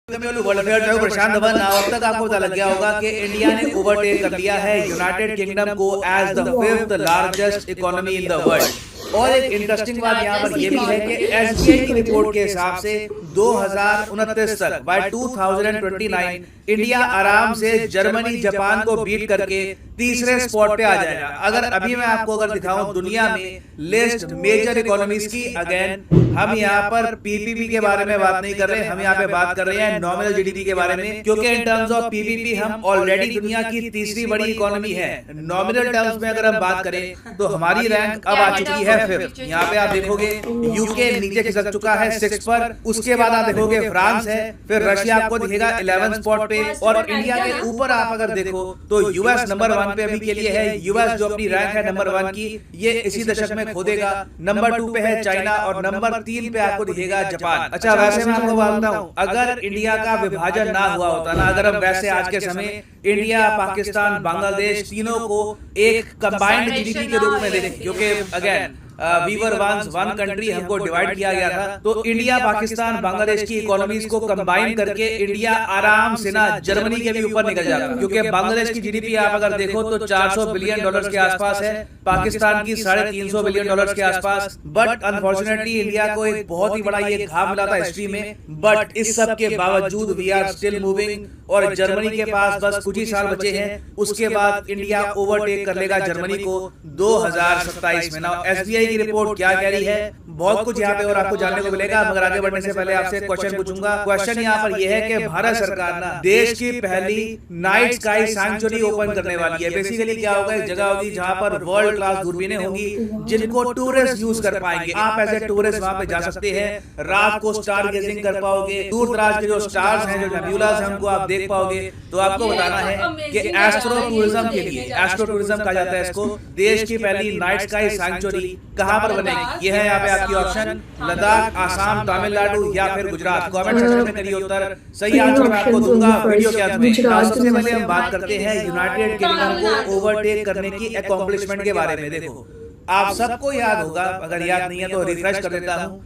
प्रशांत धवन। अब तक आपको पता लग गया होगा कि इंडिया ने ओवरटेक कर लिया है यूनाइटेड किंगडम को as the fifth largest economy in the world. और एक इंटरेस्टिंग बात यहाँ पर यह भी है कि एसबीआई की रिपोर्ट के हिसाब से 2029 तक बाय 2029 इंडिया आराम से जर्मनी जापान को बीट करके तीसरे स्पॉट पे आ जाएगा। अगर अभी मैं आपको दिखाऊं दुनिया में लिस्ट मेजर इकोनॉमीज की, अगेन हम यहाँ पर पीपीपी के बारे में बात नहीं कर रहे, हम यहाँ पे बात कर रहे हैं नॉमिनल जीडीपी के बारे में, क्योंकि इन टर्म्स ऑफ पीपीपी हम ऑलरेडी दुनिया की तीसरी बड़ी इकोनॉमी है। नॉमिनल टर्म्स में अगर हम बात करें तो हमारी रैंक अब आ चुकी है फिफ्थ। यहाँ पे आप देखोगे यूके नीचे खिसक चुका है 6 पर, उसके बाद आप देखोगे फ्रांस है, फिर रशिया आपको दिखेगा 11 स्पॉट पे, और इंडिया के ऊपर आप अगर देखो तो यूएस नंबर 1 पे अभी के लिए है। यूएस जो अपनी रैंक है नंबर 1 की, ये इसी दशक में खो देगा। नंबर 2 पे है चाइना और नंबर 3 पे आपको दिखेगा जापान। अच्छा, वैसे मैं आपको बताता हूँ, अगर इंडिया का विभाजन ना हुआ होता ना, अगर हम वैसे आज के समय इंडिया, पाकिस्तान, बांग्लादेश तीनों को एक कंबाइंड जीडीपी के रूप में देखें, क्योंकि again we were once one country, हमको डिवाइड किया गया था, तो इंडिया, पाकिस्तान, बांग्लादेश की इकोनॉमीज को कंबाइन करके इंडिया आराम से ना जर्मनी के भी ऊपर निकल जाता, क्योंकि बांग्लादेश की जीडीपी आप अगर देखो तो 400 बिलियन डॉलर्स के आसपास है, पाकिस्तान की 350 बिलियन डॉलर्स के आसपास। बट अनफॉर्चुनेटली इंडिया को एक बहुत ही बड़ा ये घाव मिला था हिस्ट्री में, बट इस सब के बावजूद वी आर स्टिल मूविंग, और जर्मनी के पास बस कुछ ही साल बचे हैं, उसके बाद इंडिया ओवरटेक कर लेगा जर्मनी को 2027 में। ना एसबीआई की रिपोर्ट क्या कह रही है, बहुत कुछ यहाँ पे और आपको जानने को मिलेगा। मगर आगे बढ़ने से पहले आपसे क्वेश्चन पूछूंगा। क्वेश्चन यहाँ पर यह है कि भारत सरकार ना देश की पहली नाइट स्काई सैंक्चुरी ओपन करने वाली है। बेसिकली क्या होगा, एक जगह होगी जहाँ पर वर्ल्ड क्लास दूरबीनें होंगी जिनको टूरिस्ट यूज कर पाएंगे। आप एज ए टूरिस्ट वहां पे जा सकते हैं, रात को स्टार गेजिंग कर पाओगे, दूर दराज के जो स्टार्स हैं, जो नेब्यूलास हैं, उनको आप देख पाओगे। तो आपको बताना है कि एस्ट्रो टूरिज्म के लिए, एस्ट्रो टूरिज्म कहा जाता है इसको, देश की पहली नाइट स्काई सैंक्चुरी कहां पर बनेगी? ये है यहाँ पे आपकी ऑप्शन, लद्दाख, आसाम, तमिलनाडु या फिर गुजरात। कमेंट सेक्शन में करिए उत्तर, सही आंसर मैं आपको दूंगा वीडियो के अंत में। सबसे पहले हम बात करते हैं यूनाइटेड किंगडम को ओवरटेक करने की अकॉम्प्लिशमेंट के बारे में। देखो, आप सबको याद होगा, अगर याद नहीं है तो रिफ्रेश कर देता हूं,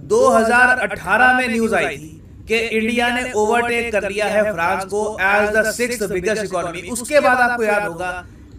2018 में न्यूज आई थी कि इंडिया ने ओवरटेक कर लिया है फ्रांस को as the 6th biggest economy. उसके बाद आपको याद होगा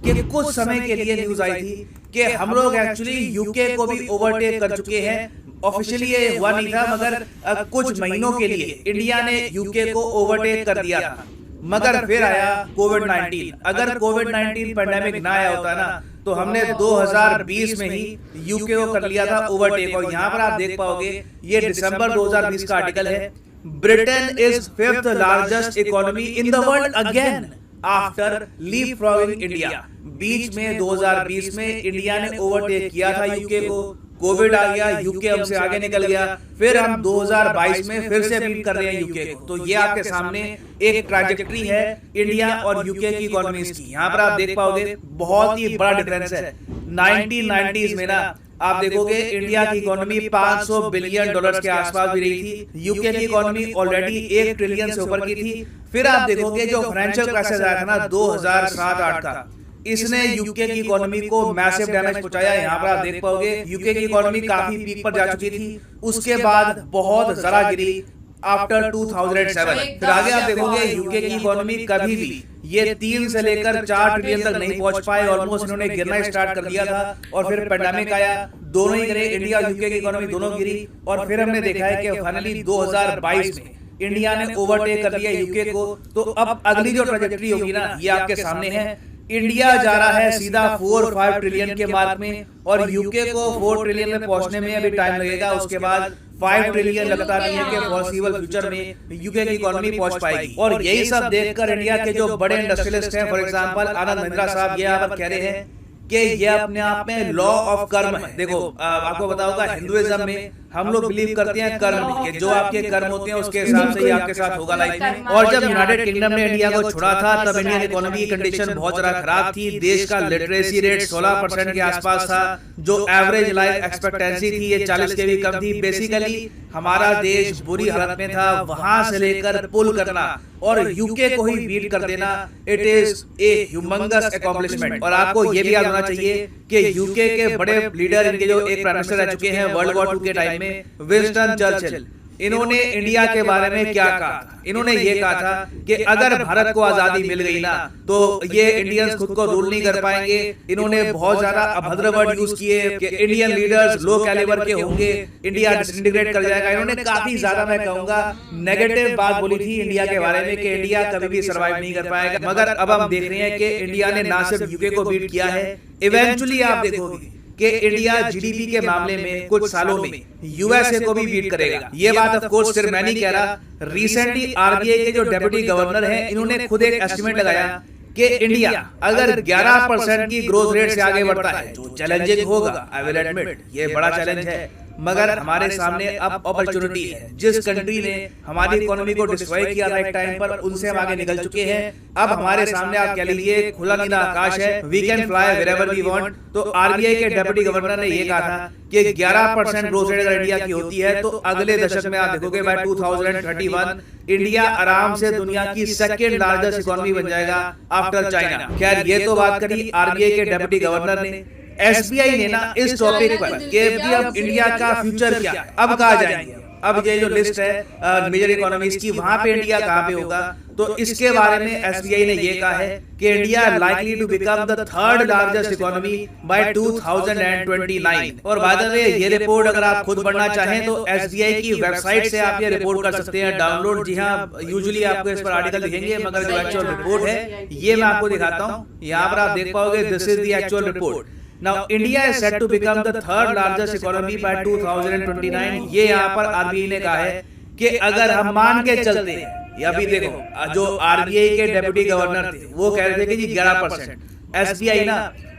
कि कुछ समय के लिए न्यूज आई थी कि हम लोग एक्चुअली यूके को भी ओवरटेक कर चुके हैं। ऑफिशियली ये हुआ नहीं था, मगर कुछ महीनों के लिए इंडिया ने यूके को ओवरटेक कर दिया था। मगर फिर आया कोविड-19। अगर कोविड-19 पैंडेमिक ना आया होता ना, तो हमने 2020 में ही यूके को कर लिया था ओवरटेक। और यहाँ पर आप देख पाओगे, ये दिसंबर 2020 का आर्टिकल है, Britain is 5th largest economy in the world again after leapfrogging India. बीच में 2020 में इंडिया ने ओवरटेक किया था यूके को, कोविड आ गया, यूके हमसे आगे निकल गया, फिर हम 2022 में फिर से बीट कर रहे हैं यूके को। तो ये आपके सामने एक ट्रैजेक्टरी है इंडिया और यूके की इकोनॉमीज की। यहाँ पर आप देख पाओगे बहुत ही बड़ा डिफरेंस है। 1990s में ना आप देखोगे इंडिया की इकोनॉमी 500 बिलियन डॉलर्स के आसपास भी रही थी, यूके की इकोनॉमी ऑलरेडी 1 ट्रिलियन से ऊपर की थी। फिर आप देखोगे जो फाइनेंशियल क्राइसिस आया था ना 2007-8 का, इसने यूके की इकोनॉमी को मैसिव डैमेज पहुंचाया। यहाँ पर आप देख पाओगे यूके की इकोनॉमी काफी पीक पर जा चुकी थी, उसके बाद बहुत जरा गिरी आफ्टर 2007। फिर आगे आप देखोगे यूके की इकोनॉमी कभी भी ये 3 से लेकर 4 ट्रिलियन तक नहीं पहुंच पाए, ऑलमोस्ट इन्होंने गिरना स्टार्ट कर दिया था। और फिर पैंडेमिक आया, दोनों ही गिरे, इंडिया और यूके की इकोनॉमी दोनों गिरी। और फिर हमने देखा है कि फाइनली 2022 में इंडिया ने ओवरटेक कर लिया यूके को। तो अब अगली जो ट्रैजेक्टरी होगी ना, ये आपके सामने है। इंडिया जा रहा है सीधा 4-5 ट्रिलियन के मार्क में, और यूके को 4 ट्रिलियन में पहुंचने में अभी टाइम लगेगा। उसके बाद 5 ट्रिलियन लगता नहीं है कि पॉसिबल फ्यूचर में यूके की इकोनॉमी पहुंच पाएगी। और यही सब देखकर इंडिया के जो बड़े इंडस्ट्रियलिस्ट हैं, फॉर एग्जांपल आनंद महिंद्रा साहब, ये यहाँ पर कह रहे हैं कि ये अपने आप में लॉ ऑफ कर्म है। देखो, आपको बताऊंगा हिंदुइज्म में हम लोग बिलीव करते हैं कर्म में, कि जो आपके कर्म होते हैं उसके हिसाब से ही आपके साथ होगा लाइफ में। और जब यूनाइटेड किंगडम ने इंडिया को छोड़ा था, तब इंडियन इकोनॉमी की कंडीशन बहुत ज्यादा खराब थी। देश का लिटरेसी रेट 16% के आसपास था, जो एवरेज लाइफ एक्सपेक्टेंसी थी ये 40 के भी कम थी। बेसिकली हमारा देश बुरी हालत में था। वहां से लेकर पुल करना और यूके को ही बीट कर देना, it is a humongous accomplishment. और आपको ये भी याद होना चाहिए कि यूके के बड़े लीडर, इनके जो एक प्राइम मिनिस्टर रह चुके हैं वर्ल्ड वॉर 2 के टाइम में, विंस्टन चर्चिल, इन्होंने इंडिया के बारे में क्या कहा था? इन्होंने ये कहा था कि अगर भारत को आजादी मिल गई ना तो ये इंडियंस खुद को रूल नहीं कर पाएंगे। इन्होंने बहुत ज्यादा अभद्र वर्ड यूज किए कि इंडियन लीडर्स लो कैलिबर के होंगे, इंडिया डिसइंटीग्रेट कर जाएगा। इन्होंने काफी ज्यादा, मैं कहूंगा, नेगेटिव बात बोली थी इंडिया के बारे में कि इंडिया कभी भी सर्वाइव नहीं कर पाएगा। मगर अब हम देख रहे हैं कि इंडिया ने ना सिर्फ यूके को बीट किया है, इवेंचुअली आप देखोगे कि इंडिया जीडीपी के मामले में कुछ सालों में यूएसए को भी बीट करेगा। ये बात ऑफ कोर्स सिर्फ मैं नहीं कह रहा, रिसेंटली आरबीआई के जो डेप्यूटी गवर्नर हैं इन्होंने खुद एक एस्टिमेट लगाया कि इंडिया अगर 11% की ग्रोथ रेट से आगे बढ़ता है, जो चैलेंजिंग होगा, आई विल एडमिट ये बड़ा चैलेंज है, मगर हमारे सामने अब अपॉर्चुनिटी है। जिस कंट्री ने हमारी इकोनॉमी को डिस्ट्रॉय किया था एक टाइम पर, उनसे हम आगे निकल चुके हैं। अब हमारे सामने आप कह लीजिए खुला नीला आकाश है, we can fly wherever we want. तो आरबीआई के डेप्यूटी गवर्नर ने ये कहा था कि 11% ग्रोथ रेट अगर इंडिया की होती है तो अगले दशक में आप देखोगे बाय 2031 इंडिया आराम से दुनिया की सेकेंड लार्जेस्ट इकोनॉमी बन जाएगा आफ्टर चाइना। खैर ये तो बात करी आरबीआई के डेप्यूटी गवर्नर ने। एसबीआई ने ना इस टॉपिक पर कि अब इंडिया का फ्यूचर क्या है, अब कहा जाएंगे, अब ये जो लिस्ट है मेजर इकोनॉमीज की, वहां पे इंडिया कहां पे होगा, तो इसके बारे में एसबीआई ने ये कहा है कि India likely to become the third largest economy by 2029। और बाद में ये रिपोर्ट अगर आप खुद पढ़ना चाहें तो एसबीआई की वेबसाइट से आप ये रिपोर्ट कर सकते हैं डाउनलोड। जी हाँ, यूजुअली आपको इस पर आर्टिकल दिखेंगे, मगर जो एक्चुअल रिपोर्ट है ये मैं आपको दिखाता हूँ। यहाँ पर आप देख पाओगे, this is the actual report. Now India is set to become the third largest economy by 2029। ये यहाँ पर आरबीआई ने कहा है कि अगर हम मान के चलते हैं, या भी देखो जो आरबीआई के डेप्यूटी गवर्नर थे वो कह रहे थे कि जी 11%। एसबीआई ना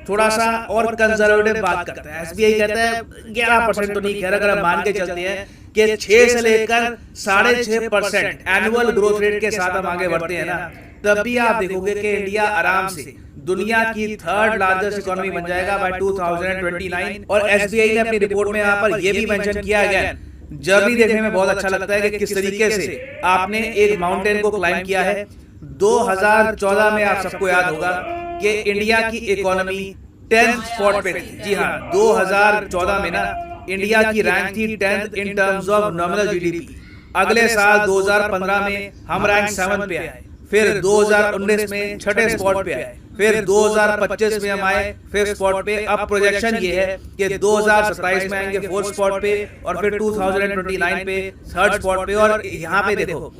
थोड़ा सा और कंजर्वेटिव बात करता है, एसबीआई कहता है 11% तो नहीं, खैर अगर हम मान के चलते हैं कि 6 से लेकर 6.5% एनुअल ग्रोथ रेट के साथ हम आगे बढ़ते हैं ना, तब भी आप देखोगे कि इंडिया आराम से दुनिया की थर्ड लार्जेस्ट इकोनॉमी बन जाएगा बाय 2029। और एसबीआई ने अपनी रिपोर्ट में यहाँ पर यह भी मेंशन किया गया है, जर्नी देखने में बहुत अच्छा लगता है कि किस तरीके से आपने एक माउंटेन को क्लाइम किया है। 2014 में आप सबको याद होगा कि इंडिया की इकोनॉमी 10th स्पॉट पे थी। जी हाँ, 2014 में ना इंडिया की रैंक थी 10th in terms of nominal GDP. अगले साल 2015 में हम रैंक 7 पे आए, फिर 2019 में 6ठे स्पॉट पे आए, फिर 2025 में हम आए 5th स्पॉट पे। अब प्रोजेक्शन ये है कि 2027 में आएंगे 4th स्पॉट पे, और फिर 2029 पे 3rd स्पॉट पे। और यहाँ पे देखो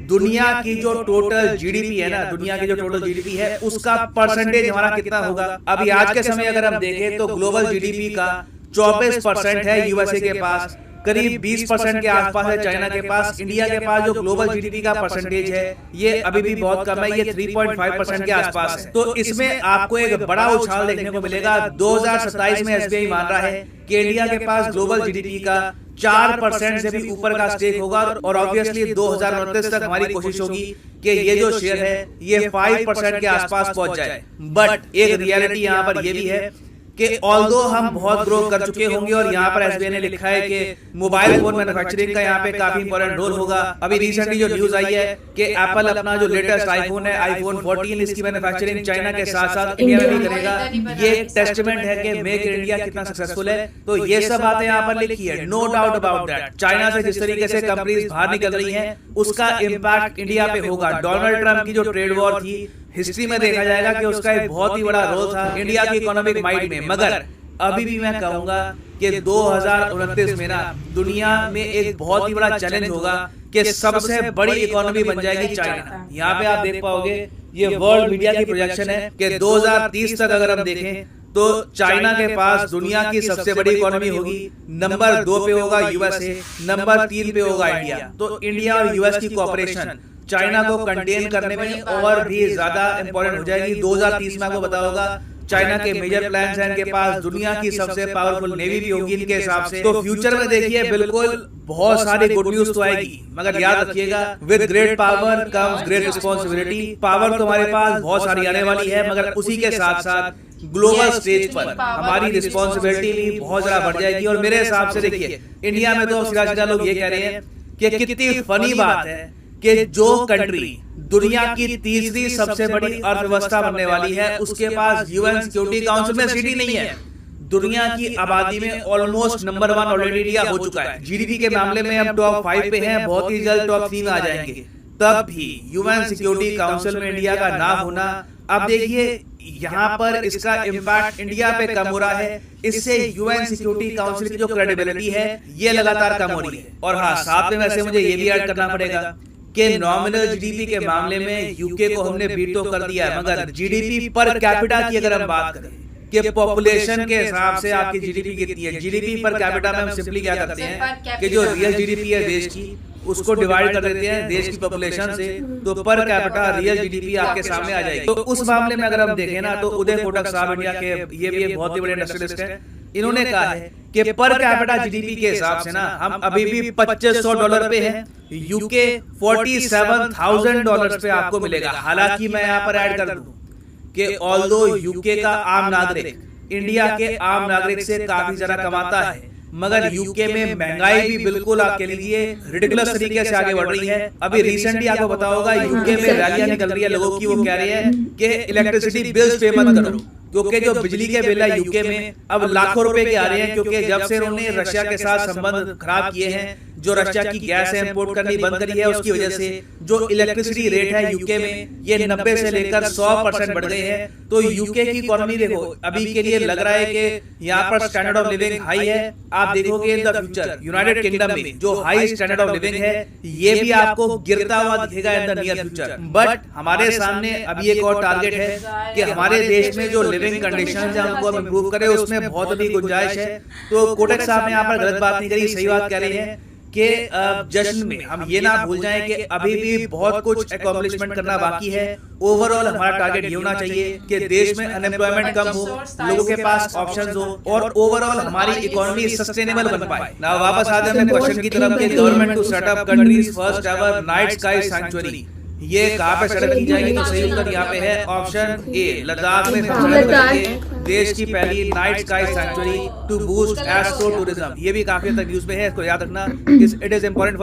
दुनिया की जो टोटल जीडीपी है ना, दुनिया की जो टोटल जीडीपी है उसका परसेंटेज हमारा कितना होगा। अभी आज के समय अगर हम देखें तो ग्लोबल जीडीपी का 24% है यूएसए के पास, करीब 20% के आसपास है चाइना के पास। इंडिया के पास जो ग्लोबल जीडीपी का परसेंटेज है ये अभी भी बहुत कम है, ये 3.5% के आसपास है। तो इसमें आपको एक बड़ा उछाल देखने को मिलेगा। 2027 में एसबीआई मान रहा है कि इंडिया के पास ग्लोबल जीडीपी का 4% से भी ऊपर का स्टेक होगा, और ऑब्वियसली 2029 तक हमारी कोशिश होगी कि ये जो शेयर है ये 5% के आसपास पहुंच जाए। बट एक रियलिटी यहाँ पर ये भी है कि ऑल्दो हम बहुत ग्रो कर चुके होंगे, और यहाँ पर एसबीआई ने लिखा है कि मोबाइल फोन मैन्युफैक्चरिंग का यहाँ पे काफी इंपॉर्टेंट रोल होगा। अभी रिसेंटली जो न्यूज आई है कि एप्पल अपना जो लेटेस्ट आईफोन है आईफोन 14 इसकी मैन्युफैक्चरिंग चाइना के साथ साथ इंडिया में भी करेगा। ये एक टेस्टमेंट है कि मेक इन इंडिया कितना सक्सेसफुल है। तो ये सब बातें यहाँ पर लिखी है, no doubt about that. China से जिस तरीके से कंपनीज बाहर निकल रही है उसका इम्पैक्ट इंडिया पे होगा। डोनाल्ड ट्रंप की जो ट्रेड वॉर थी हिस्ट्री में देखा जाएगा कि उसका एक बहुत ही बड़ा रोल था इंडिया की इकोनॉमिक माइट में। मगर अभी भी मैं कहूंगा कि 2029 में ना दुनिया में एक बहुत ही बड़ा चैलेंज होगा कि सबसे बड़ी इकोनॉमी बन जाएगी चाइना। यहाँ पे आप देख पाओगे ये वर्ल्ड मीडिया की प्रोजेक्शन है कि 2030 तक अगर हम देखें तो चाइना के पास दुनिया की सबसे बड़ी इकोनॉमी होगी। नंबर 2 पे होगा यूएसए, नंबर 3 पे होगा इंडिया। तो इंडिया और यूएस की कोऑपरेशन चाइना को कंटेन करने में और भी ज्यादा इंपॉर्टेंट हो जाएगी। 2030 में आपको पता होगा चाइना के मेजर प्लान्स हैं, इनके पास दुनिया की सबसे पावरफुल नेवी भी होगी इनके हिसाब से। तो फ्यूचर में देखिए बिल्कुल बहुत सारी गुड न्यूज तो आएगी, मगर याद रखिएगा with great power comes great responsibility. Power तो हमारे पास बहुत सारी आने वाली है, मगर उसी के साथ साथ ग्लोबल स्टेज पर हमारी रिस्पॉन्सिबिलिटी भी बहुत ज्यादा बढ़ जाएगी। और मेरे हिसाब से देखिए इंडिया में तो सीधा सीधा लोग ये कह रहे हैं कि कितनी फनी बात है कि जो कंट्री दुनिया की तीसरी सबसे बड़ी अर्थव्यवस्था बनने वाली है उसके पास यूएन सिक्योरिटी काउंसिल में सीट ही नहीं है। दुनिया की आबादी में ऑलमोस्ट नंबर 1 ऑलरेडी इंडिया हो चुका है। जीडीपी के मामले में हम टॉप 5 पे हैं, बहुत ही जल्द टॉप 3 में आ जाएंगे। तब भी यूएन सिक्योरिटी काउंसिल में इंडिया का ना होना, अब देखिए यहाँ पर इसका इम्पैक्ट इंडिया पे कम हो रहा है। इससे यूएन सिक्योरिटी काउंसिल की जो क्रेडिबिलिटी है ये लगातार कम हो रही है। और हाँ, साथ में वैसे मुझे ये भी ऐड करना पड़ेगा कि नॉमिनल जीडीपी के मामले में यूके को हमने बीट तो कर दिया है, मगर जीडीपी पर कैपिटा की अगर हम बात करें कि पॉपुलेशन के हिसाब से आपकी जीडीपी कितनी है, जीडीपी पर कैपिटा में हम सिंपली क्या करते हैं कि जो रियल जीडीपी है देश की उसको डिवाइड कर देते हैं देश की पॉपुलेशन से, तो पर कैपिटा रियल जीडीपी आपके सामने आ जाएगी। तो उस मामले में अगर हम देखें ना, तो उदय कोटक साहब इंडिया के ये भी एक बहुत ही बड़े इंडस्ट्रियलिस्ट हैं, इन्होंने कहा है कि पर कैपिटा जीडीपी के हिसाब से ना हम अभी भी $2500 पे हैं, यूके $47,000 पे आपको मिलेगा। हालांकि मैं यहाँ पर ऐड कर दूं कि ऑल्दो यूके का आम नागरिक इंडिया के आम नागरिक से काफी ज्यादा कमाता है, मगर यूके में महंगाई भी बिल्कुल आपके लिए रिडिकुलस तरीके से आगे बढ़ रही है। अभी रिसेंटली आपको पता होगा यूके में रैलियां निकल रही है लोगों की, वो कह रहे हैं कि इलेक्ट्रिसिटी बिल्स पे मत करो, क्योंकि जो बिजली के बिल है यूके में अब लाखों रुपए के आ रहे हैं, क्योंकि जब से उन्होंने रशिया के साथ संबंध खराब किए हैं, जो रशिया की गैस इंपोर्ट करनी बंद करी है, उसकी वजह से जो इलेक्ट्रिसिटी रेट है यूके में ये 90 से लेकर 100% बढ़ गए हैं। तो यूके की इकोनॉमी देखो, अभी के लिए लग रहा है कि यहाँ पर स्टैंडर्ड ऑफ लिविंग हाई है। आप देखोगे in the future United kingdom में जो हाई स्टैंडर्ड ऑफ लिविंग है ये भी आपको गिरता हुआ दिखेगा in the near future. But हमारे सामने अभी एक और टारगेट है कि हमारे देश में जो लिविंग कंडीशन है हमको हम इम्प्रूव करें, उसमें बहुत अधिक गुंजाइश है। तो कोटक साहब ने यहाँ पर गलत बात नहीं करी, सही बात कह रहे हैं कि जश्न में हम ये ना भूल जाएं कि अभी भी बहुत कुछ अकॉम्प्लिशमेंट करना बाकी है। ओवरऑल हमारा टारगेट ये होना चाहिए कि देश में अनएम्प्लॉयमेंट कम हो, लोगों के पास ऑप्शंस हो और ओवरऑल हमारी इकोनॉमी सस्टेनेबल बन पाए। ना वापस आ जाए क्वेश्चन की तरफ कि government to set up country's first ever night sky sanctuary, ये कहाँ पे सड़क की जाएगी? तो सही उत्तर यहाँ पे है ऑप्शन ए, लद्दाख में सड़क करेंगे देश की पहली night sky sanctuary to boost astro tourism. ये भी काफी तक न्यूज में है, इसको याद रखना, इट इज इंपॉर्टेंट।